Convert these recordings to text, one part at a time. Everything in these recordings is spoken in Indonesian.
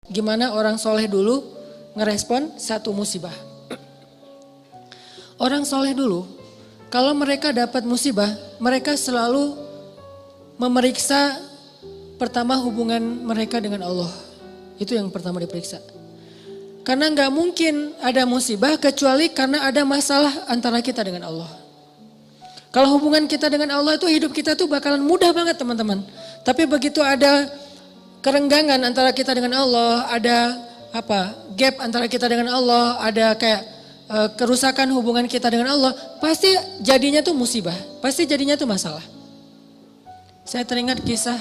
gimana orang soleh dulu ngerespon satu musibah. Orang soleh dulu, kalau mereka dapat musibah, mereka selalu memeriksa pertama hubungan mereka dengan Allah. Itu yang pertama diperiksa. Karena nggak mungkin ada musibah kecuali karena ada masalah antara kita dengan Allah. Kalau hubungan kita dengan Allah itu hidup kita tuh bakalan mudah banget teman-teman. Tapi begitu ada kerenggangan antara kita dengan Allah, ada gap antara kita dengan Allah, ada kayak kerusakan hubungan kita dengan Allah, pasti jadinya tuh musibah, pasti jadinya tuh masalah. Saya teringat kisah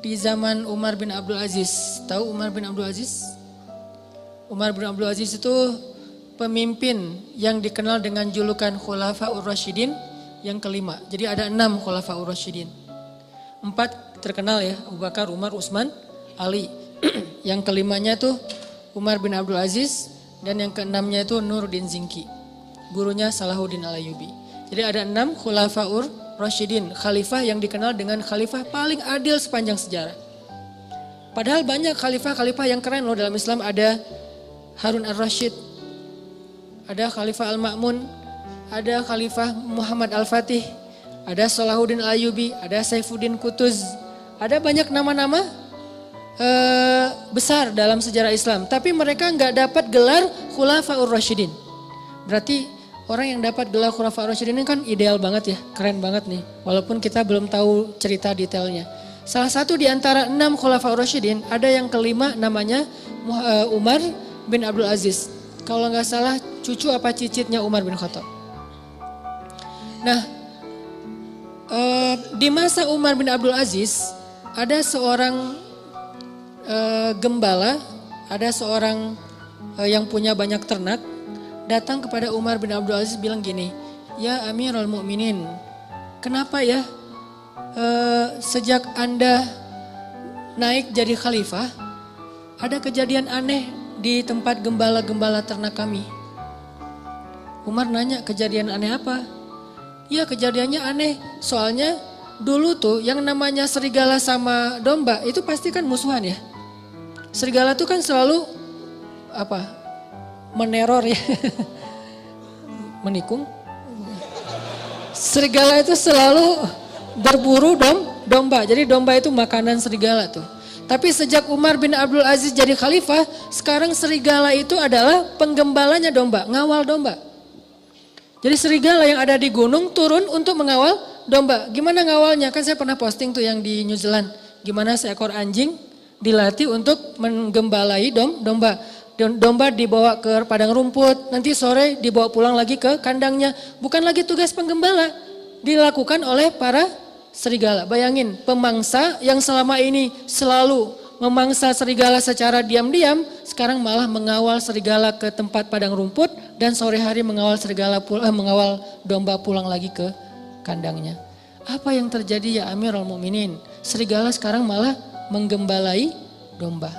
di zaman Umar bin Abdul Aziz. Tahu Umar bin Abdul Aziz? Umar bin Abdul Aziz itu pemimpin yang dikenal dengan julukan Khulafaur Rasyidin yang kelima. Jadi ada 6 Khulafaur Rasyidin. 4 terkenal ya, Abu Bakar, Umar, Utsman, Ali. Yang kelimanya tuh Umar bin Abdul Aziz dan yang keenamnya itu Nuruddin Zinki. Gurunya Salahuddin Al-Ayyubi. Jadi ada 6 Khulafaur Rasyidin, khalifah yang dikenal dengan khalifah paling adil sepanjang sejarah. Padahal banyak khalifah-khalifah yang keren loh dalam Islam. Ada Harun Ar-Rasyid, ada Khalifah Al-Ma'mun, ada Khalifah Muhammad Al-Fatih, ada Salahuddin Al-Ayyubi, ada Saifuddin Qutuz. Ada banyak nama-nama besar dalam sejarah Islam. Tapi mereka nggak dapat gelar Khulafaur Rasyidin. Berarti orang yang dapat gelar Khulafaur Rasyidin ini kan ideal banget ya, keren banget nih. Walaupun kita belum tahu cerita detailnya. Salah satu di antara 6 Khulafaur Rasyidin, ada yang kelima namanya Umar bin Abdul Aziz. Kalau nggak salah cucu apa cicitnya Umar bin Khattab. Nah, di masa Umar bin Abdul Aziz ada seorang gembala, ada seorang yang punya banyak ternak datang kepada Umar bin Abdul Aziz bilang gini, ya Amirul Mukminin, kenapa ya sejak Anda naik jadi khalifah ada kejadian aneh di tempat gembala-gembala ternak kami. Umar nanya, kejadian aneh apa? Ya kejadiannya aneh, soalnya dulu tuh yang namanya serigala sama domba itu pasti kan musuhan ya. Serigala tuh kan selalu meneror ya, menikung. Serigala itu selalu berburu domba, jadi domba itu makanan serigala tuh. Tapi sejak Umar bin Abdul Aziz jadi khalifah, sekarang serigala itu adalah penggembalanya domba, ngawal domba. Jadi serigala yang ada di gunung turun untuk mengawal domba. Gimana ngawalnya? Kan saya pernah posting tuh yang di New Zealand. Gimana seekor anjing dilatih untuk menggembalai domba. Domba dibawa ke padang rumput, nanti sore dibawa pulang lagi ke kandangnya. Bukan lagi tugas penggembala, dilakukan oleh para serigala. Bayangin, pemangsa yang selama ini selalu memangsa serigala secara diam-diam, sekarang malah mengawal serigala ke tempat padang rumput dan sore hari mengawal mengawal domba pulang lagi ke kandangnya. Apa yang terjadi ya Amirul Mukminin? Serigala sekarang malah menggembalai domba.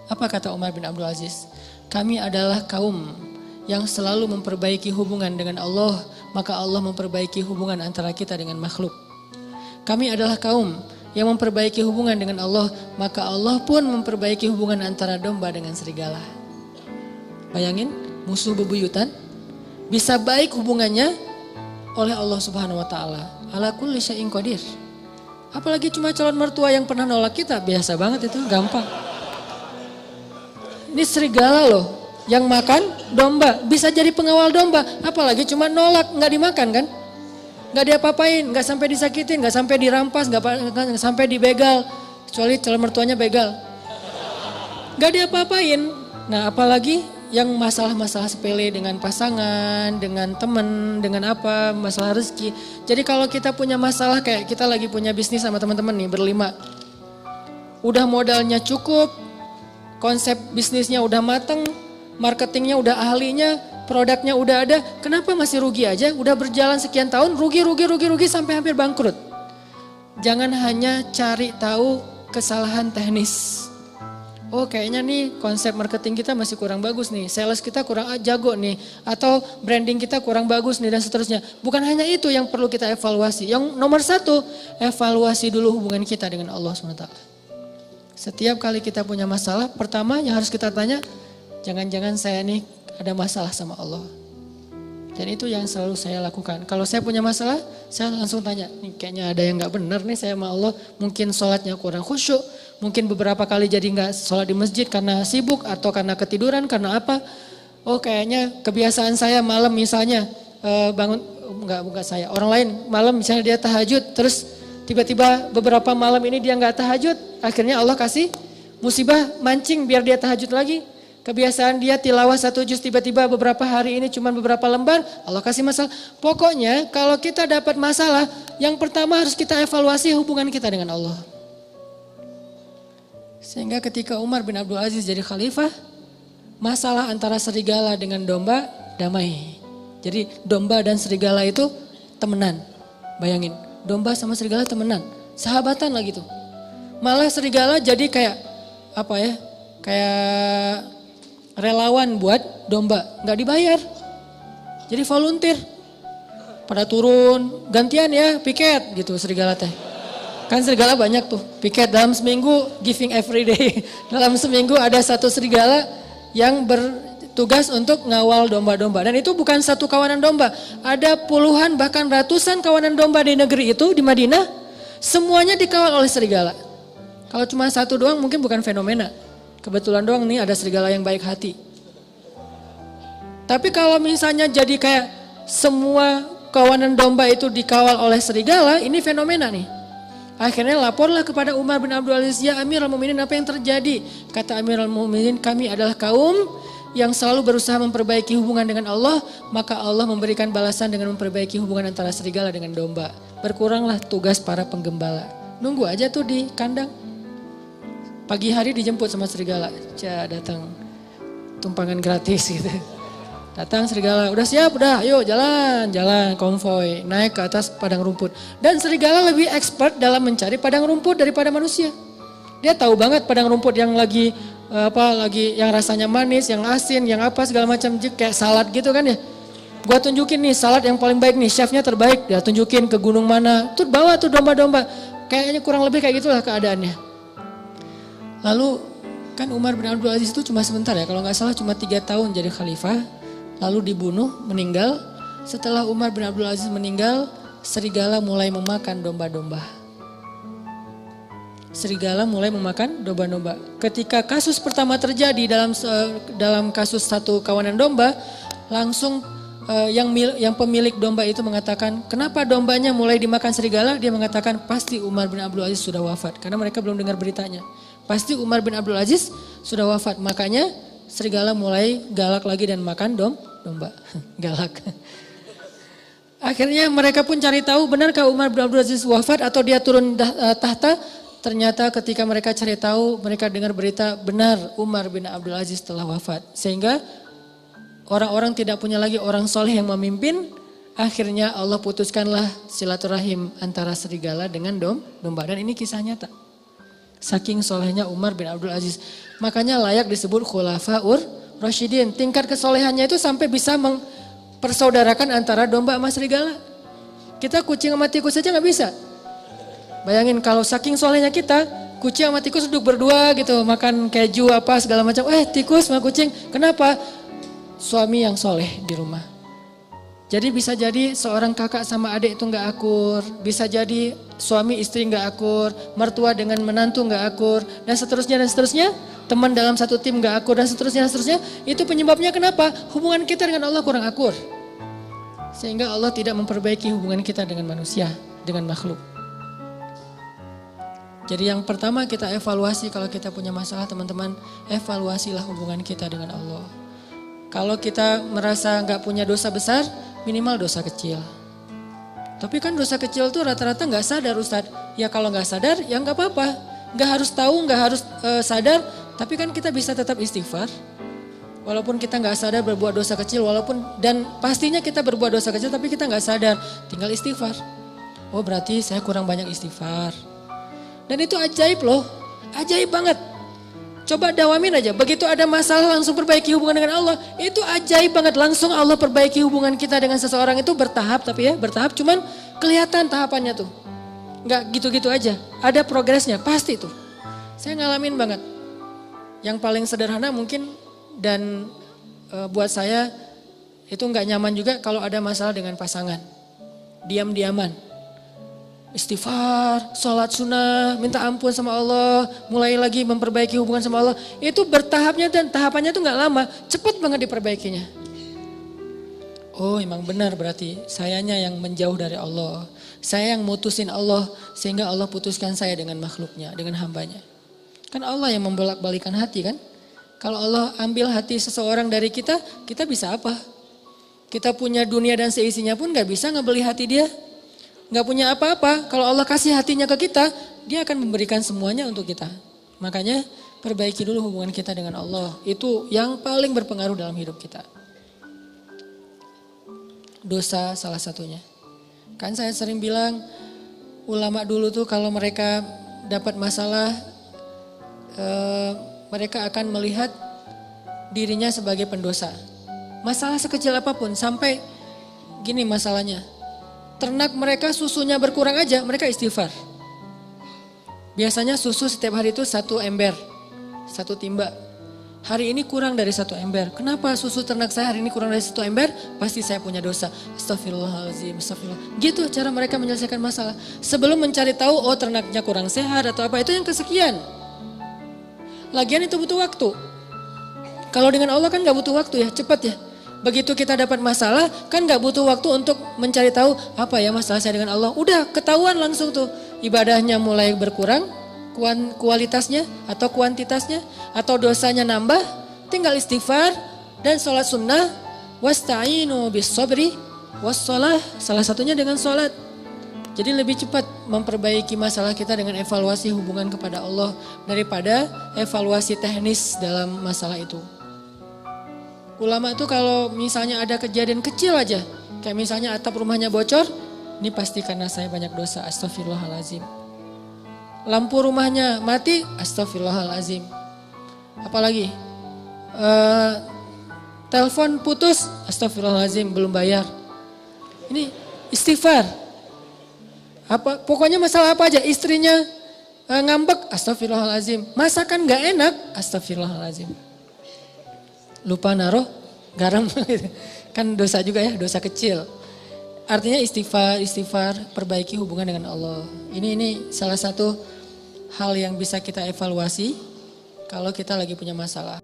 Apa kata Umar bin Abdul Aziz? Kami adalah kaum yang selalu memperbaiki hubungan dengan Allah, maka Allah memperbaiki hubungan antara kita dengan makhluk. Kami adalah kaum yang memperbaiki hubungan dengan Allah, maka Allah pun memperbaiki hubungan antara domba dengan serigala. Bayangin, musuh bebuyutan bisa baik hubungannya oleh Allah Subhanahu wa taala. Ala kulli syai'in qadir. Apalagi cuma calon mertua yang pernah nolak kita, biasa banget itu, gampang. Ini serigala loh, yang makan domba, bisa jadi pengawal domba, apalagi cuma nolak, nggak dimakan kan? Nggak diapa-apain, nggak sampai disakitin, nggak sampai dirampas, nggak sampai dibegal, kecuali calon mertuanya begal. Nggak diapa-apain. Nah apalagi yang masalah-masalah sepele dengan pasangan, dengan teman, dengan apa, masalah rezeki. Jadi kalau kita punya masalah kayak kita lagi punya bisnis sama teman-teman nih berlima. Udah modalnya cukup, konsep bisnisnya udah mateng, marketingnya udah ahlinya, produknya udah ada, kenapa masih rugi aja? Udah berjalan sekian tahun, rugi sampai hampir bangkrut. Jangan hanya cari tahu kesalahan teknis. Oh kayaknya nih konsep marketing kita masih kurang bagus nih, sales kita kurang jago nih, atau branding kita kurang bagus nih dan seterusnya. Bukan hanya itu yang perlu kita evaluasi. Yang nomor 1, evaluasi dulu hubungan kita dengan Allah SWT. Setiap kali kita punya masalah, pertama yang harus kita tanya, jangan-jangan saya nih ada masalah sama Allah. Dan itu yang selalu saya lakukan. Kalau saya punya masalah, saya langsung tanya, nih kayaknya ada yang gak benar nih saya sama Allah. Mungkin sholatnya kurang khusyuk, mungkin beberapa kali jadi gak sholat di masjid karena sibuk atau karena ketiduran, karena apa. Oh kayaknya kebiasaan saya malam misalnya bangun, enggak saya, orang lain malam misalnya dia tahajud, terus tiba-tiba beberapa malam ini dia gak tahajud, akhirnya Allah kasih musibah mancing biar dia tahajud lagi. Kebiasaan dia tilawah 1 juz, tiba-tiba beberapa hari ini cuma beberapa lembar, Allah kasih masalah. Pokoknya kalau kita dapat masalah, yang pertama harus kita evaluasi hubungan kita dengan Allah. Sehingga ketika Umar bin Abdul Aziz jadi khalifah, masalah antara serigala dengan domba damai. Jadi domba dan serigala itu temenan. Bayangin, domba sama serigala temenan, sahabatan lah gitu. Malah serigala jadi kayak apa ya? Kayak relawan buat domba, nggak dibayar. Jadi volunteer. Pada turun, gantian ya piket gitu serigala teh. Kan serigala banyak tuh, piket dalam seminggu giving every day. Dalam seminggu ada 1 serigala yang bertugas untuk ngawal domba-domba. Dan itu bukan 1 kawanan domba, ada puluhan bahkan ratusan kawanan domba di negeri itu, di Madinah. Semuanya dikawal oleh serigala. Kalau cuma 1 doang mungkin bukan fenomena. Kebetulan doang nih ada serigala yang baik hati. Tapi kalau misalnya jadi kayak semua kawanan domba itu dikawal oleh serigala, ini fenomena nih. Akhirnya laporlah kepada Umar bin Abdul Aziz, ya Amirul Mukminin apa yang terjadi? Kata Amirul Mukminin, kami adalah kaum yang selalu berusaha memperbaiki hubungan dengan Allah, maka Allah memberikan balasan dengan memperbaiki hubungan antara serigala dengan domba. Berkuranglah tugas para penggembala. Nunggu aja tuh di kandang. Pagi hari dijemput sama serigala, datang tumpangan gratis gitu. Datang serigala, udah siap, udah ayo jalan konvoy, naik ke atas padang rumput. Dan serigala lebih expert dalam mencari padang rumput daripada manusia. Dia tahu banget padang rumput yang lagi yang rasanya manis, yang asin, yang apa segala macam, kayak salad gitu kan ya. Gua tunjukin nih salad yang paling baik nih, chefnya terbaik, dia tunjukin ke gunung mana, tuh bawa tuh domba-domba. Kayaknya kurang lebih kayak gitulah keadaannya. Lalu kan Umar bin Abdul Aziz itu cuma sebentar ya, kalau nggak salah cuma 3 tahun jadi khalifah, lalu dibunuh, meninggal. Setelah Umar bin Abdul Aziz meninggal, serigala mulai memakan domba-domba. Serigala mulai memakan domba-domba. Ketika kasus pertama terjadi dalam kasus 1 kawanan domba, langsung yang pemilik domba itu mengatakan, kenapa dombanya mulai dimakan serigala? Dia mengatakan pasti Umar bin Abdul Aziz sudah wafat, karena mereka belum dengar beritanya. Pasti Umar bin Abdul Aziz sudah wafat, makanya serigala mulai galak lagi dan makan domba. Galak. Akhirnya mereka pun cari tahu benarkah Umar bin Abdul Aziz wafat atau dia turun tahta. Ternyata ketika mereka cari tahu, mereka dengar berita benar Umar bin Abdul Aziz telah wafat. Sehingga orang-orang tidak punya lagi orang soleh yang memimpin. Akhirnya Allah putuskanlah silaturahim antara serigala dengan domba. Dan ini kisah nyata. Saking solehnya Umar bin Abdul Aziz. Makanya layak disebut khulafaur rasyidin. Tingkat kesolehannya itu sampai bisa mempersaudarakan antara domba sama serigala. Kita kucing sama tikus saja gak bisa. Bayangin kalau saking solehnya kita, kucing sama tikus duduk berdua gitu. Makan keju apa segala macam. Tikus sama kucing. Kenapa? Suami yang soleh di rumah. Jadi bisa jadi seorang kakak sama adik itu gak akur. Bisa jadi suami istri gak akur. Mertua dengan menantu gak akur. Dan seterusnya. Teman dalam satu tim gak akur dan seterusnya. Itu penyebabnya kenapa? Hubungan kita dengan Allah kurang akur. Sehingga Allah tidak memperbaiki hubungan kita dengan manusia. Dengan makhluk. Jadi yang pertama kita evaluasi kalau kita punya masalah teman-teman. Evaluasilah hubungan kita dengan Allah. Kalau kita merasa gak punya dosa besar, minimal dosa kecil. Tapi kan dosa kecil tuh rata-rata gak sadar Ustadz. Ya kalau gak sadar ya gak apa-apa. Gak harus tahu, gak harus sadar. Tapi kan kita bisa tetap istighfar. Walaupun kita gak sadar berbuat dosa kecil. Dan pastinya kita berbuat dosa kecil tapi kita gak sadar. Tinggal istighfar. Oh berarti saya kurang banyak istighfar. Dan itu ajaib loh. Ajaib banget. Coba dawamin aja, begitu ada masalah langsung perbaiki hubungan dengan Allah. Itu ajaib banget, langsung Allah perbaiki hubungan kita dengan seseorang itu bertahap bertahap cuman kelihatan tahapannya tuh. Enggak gitu-gitu aja, ada progresnya, pasti tuh. Saya ngalamin banget. Yang paling sederhana mungkin dan buat saya itu nggak nyaman juga kalau ada masalah dengan pasangan. Diam-diaman. Istighfar, sholat sunnah, minta ampun sama Allah, mulai lagi memperbaiki hubungan sama Allah. Itu bertahapnya dan tahapannya itu nggak lama, cepat banget diperbaikinya. Oh emang benar berarti sayanya yang menjauh dari Allah. Saya yang mutusin Allah sehingga Allah putuskan saya dengan makhluknya, dengan hambanya. Kan Allah yang membolak-balikan hati kan. Kalau Allah ambil hati seseorang dari kita, kita bisa apa? Kita punya dunia dan seisinya pun gak bisa ngebeli hati dia. Gak punya apa-apa, kalau Allah kasih hatinya ke kita, dia akan memberikan semuanya untuk kita. Makanya perbaiki dulu hubungan kita dengan Allah. Itu yang paling berpengaruh dalam hidup kita. Dosa salah satunya. Kan saya sering bilang, ulama dulu tuh kalau mereka dapat masalah, mereka akan melihat dirinya sebagai pendosa. Masalah sekecil apapun, sampai gini masalahnya. Ternak mereka susunya berkurang aja, mereka istighfar. Biasanya susu setiap hari itu 1 ember, 1 timba. Hari ini kurang dari 1 ember. Kenapa susu ternak saya hari ini kurang dari 1 ember? Pasti saya punya dosa. Astagfirullahaladzim, astagfirullah. Gitu cara mereka menyelesaikan masalah. Sebelum mencari tahu, oh ternaknya kurang sehat atau apa, itu yang kesekian. Lagian itu butuh waktu. Kalau dengan Allah kan gak butuh waktu ya, cepat ya. Begitu kita dapat masalah, kan gak butuh waktu untuk mencari tahu apa ya masalah saya dengan Allah. Udah ketahuan langsung tuh, ibadahnya mulai berkurang, kualitasnya atau kuantitasnya, atau dosanya nambah, tinggal istighfar dan sholat sunnah. Wasta'inu bis sabri wassalah, salah satunya dengan sholat. Jadi lebih cepat memperbaiki masalah kita dengan evaluasi hubungan kepada Allah daripada evaluasi teknis dalam masalah itu. Ulama itu kalau misalnya ada kejadian kecil aja, kayak misalnya atap rumahnya bocor, ini pasti karena saya banyak dosa, astagfirullahalazim. Lampu rumahnya mati, astagfirullahalazim. Apalagi, telepon putus, astagfirullahalazim, belum bayar. Ini istighfar. Pokoknya masalah apa aja, istrinya ngambek, astagfirullahalazim. Masakan gak enak, astagfirullahalazim. Lupa naruh garam, kan dosa juga ya, dosa kecil. Artinya istighfar, perbaiki hubungan dengan Allah. Ini salah satu hal yang bisa kita evaluasi kalau kita lagi punya masalah.